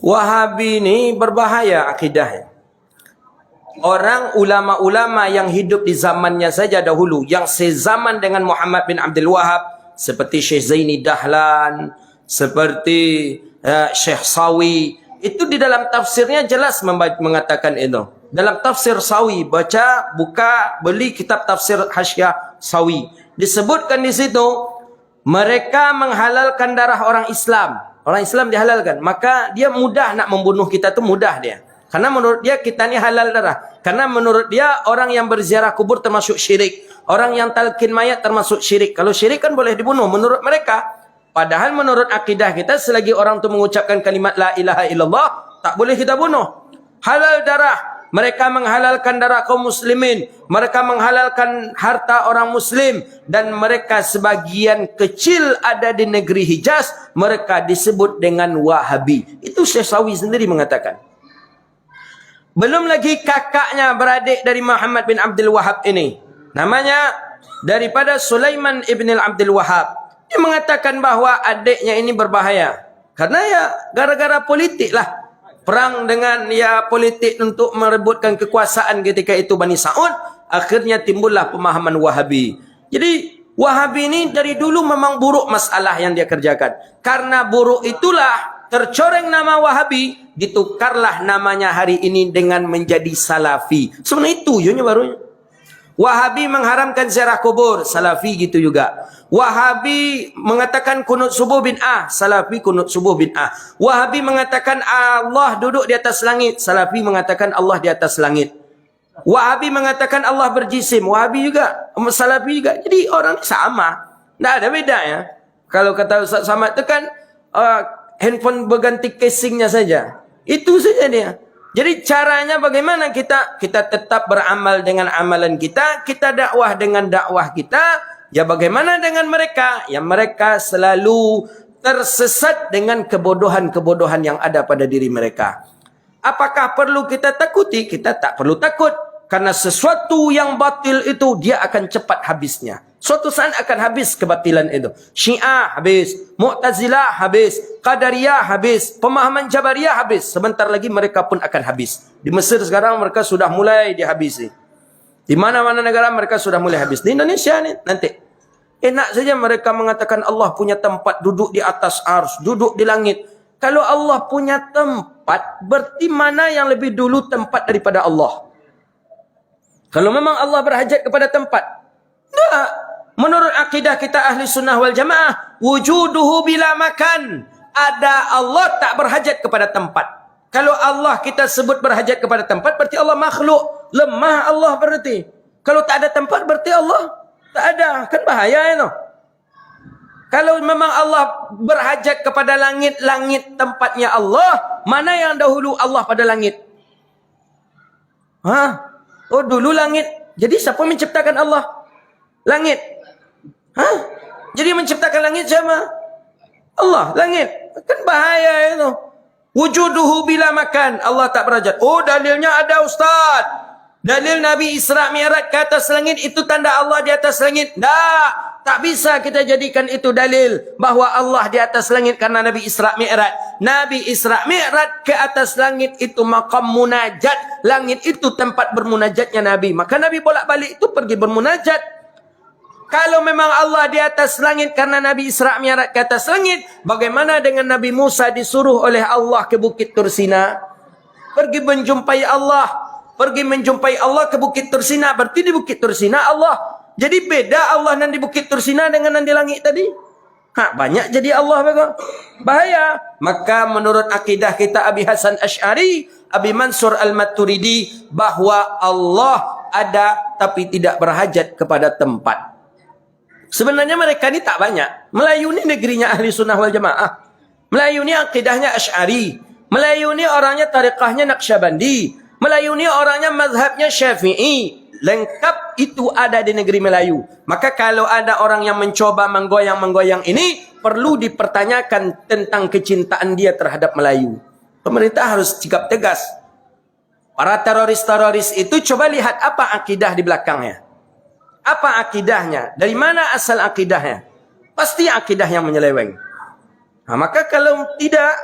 Wahabi ni berbahaya akidahnya. Orang ulama-ulama yang hidup di zamannya saja dahulu, yang sezaman dengan Muhammad bin Abdul Wahab, seperti Syekh Zaini Dahlan, seperti Syekh Sawi, itu di dalam tafsirnya jelas mengatakan itu. Dalam tafsir Sawi, buka, beli kitab tafsir Hasyiah Sawi. Disebutkan di situ, mereka menghalalkan darah orang Islam. Orang Islam dihalalkan. Maka dia mudah nak membunuh kita, tu mudah dia. Karena menurut dia kita ni halal darah. Karena menurut dia orang yang berziarah kubur termasuk syirik. Orang yang talqin mayat termasuk syirik. Kalau syirik kan boleh dibunuh menurut mereka. Padahal menurut akidah kita, selagi orang tu mengucapkan kalimat la ilaha illallah, tak boleh kita bunuh. Halal darah. Mereka menghalalkan darah kaum muslimin. Mereka menghalalkan harta orang muslim. Dan mereka sebagian kecil ada di negeri Hijaz. Mereka disebut dengan Wahabi. Itu Syekh Sawi sendiri mengatakan. Belum lagi kakaknya beradik dari Muhammad bin Abdul Wahab ini. Namanya daripada Sulaiman ibn Abdul Wahab. Dia mengatakan bahawa adiknya ini berbahaya. Karena ya gara-gara politik lah. Perang dengan ya politik untuk merebutkan kekuasaan ketika itu Bani Sa'ud. Akhirnya timbullah pemahaman Wahabi. Jadi Wahabi ini dari dulu memang buruk masalah yang dia kerjakan. Karena buruk itulah tercoreng nama Wahabi. Ditukarlah namanya hari ini dengan menjadi Salafi. Sebenarnya itu ianya barunya. Wahabi mengharamkan ziarah kubur. Salafi gitu juga. Wahabi mengatakan kunut subuh bid'ah. Salafi kunut subuh bid'ah. Wahabi mengatakan Allah duduk di atas langit. Salafi mengatakan Allah di atas langit. Wahabi mengatakan Allah berjisim. Wahabi juga. Salafi juga. Jadi orang sama. Tak ada beda ya. Kalau kata Ustaz Samad itu kan handphone berganti casingnya saja. Itu saja dia. Jadi caranya bagaimana kita tetap beramal dengan amalan kita. Kita dakwah dengan dakwah kita. Ya bagaimana dengan mereka? Ya mereka selalu tersesat dengan kebodohan-kebodohan yang ada pada diri mereka. Apakah perlu kita takuti? Kita tak perlu takut. Karena sesuatu yang batil itu dia akan cepat habisnya. Suatu saat akan habis kebatilan itu. Syiah habis. Mu'tazilah habis. Qadariyah habis. Pemahaman Jabariyah habis. Sebentar lagi mereka pun akan habis. Di Mesir sekarang mereka sudah mulai dihabisi. Di mana-mana negara mereka sudah mulai habis. Di Indonesia ni nanti. Enak saja mereka mengatakan Allah punya tempat duduk di atas ars. Duduk di langit. Kalau Allah punya tempat, berarti mana yang lebih dulu tempat daripada Allah? Kalau memang Allah berhajat kepada tempat. Tak. Menurut akidah kita ahli sunnah wal jamaah, wujuduhu bila makan. Ada Allah tak berhajat kepada tempat. Kalau Allah kita sebut berhajat kepada tempat, berarti Allah makhluk. Lemah Allah berarti. Kalau tak ada tempat, berarti Allah tak ada. Kan bahaya ya. Kalau memang Allah berhajat kepada langit, langit tempatnya Allah, mana yang dahulu Allah pada langit? Oh dulu langit. Jadi siapa menciptakan Allah? Langit. Jadi menciptakan langit siapa? Allah, langit. Kan bahaya itu. Wujuduhu bila makan. Allah tak berhajat. Oh dalilnya ada Ustaz. Dalil Nabi Isra Mi'raj ke atas langit itu tanda Allah di atas langit. Tak bisa kita jadikan itu dalil bahawa Allah di atas langit karena Nabi Isra Mi'raj. Nabi Isra Mi'raj ke atas langit itu maqam munajat. Langit itu tempat bermunajatnya Nabi. Maka Nabi bolak-balik itu pergi bermunajat. Kalau memang Allah di atas langit karena Nabi Isra Mi'raj ke atas langit, bagaimana dengan Nabi Musa disuruh oleh Allah ke Bukit Tursina? Pergi menjumpai Allah. Pergi menjumpai Allah ke Bukit Tursina. Berarti di Bukit Tursina Allah. Jadi beda Allah yang di Bukit Tursina dengan yang di langit tadi. Banyak jadi Allah bahaya. Maka menurut akidah kita Abi Hasan Asy'ari, Abi Mansur Al-Maturidi, bahawa Allah ada tapi tidak berhajat kepada tempat. Sebenarnya mereka ni tak banyak. Melayu ni negerinya ahli sunnah wal jamaah. Melayu ni akidahnya Asy'ari. Melayu ni orangnya tariqahnya Naqsyabandi. Melayu ni orangnya mazhabnya Syafi'i. Lengkap itu ada di negeri Melayu. Maka kalau ada orang yang mencoba menggoyang-menggoyang ini, perlu dipertanyakan tentang kecintaan dia terhadap Melayu. Pemerintah harus sikap tegas. Para teroris-teroris itu coba lihat apa akidah di belakangnya. Apa akidahnya? Dari mana asal akidahnya? Pasti akidah yang menyeleweng. Maka kalau tidak,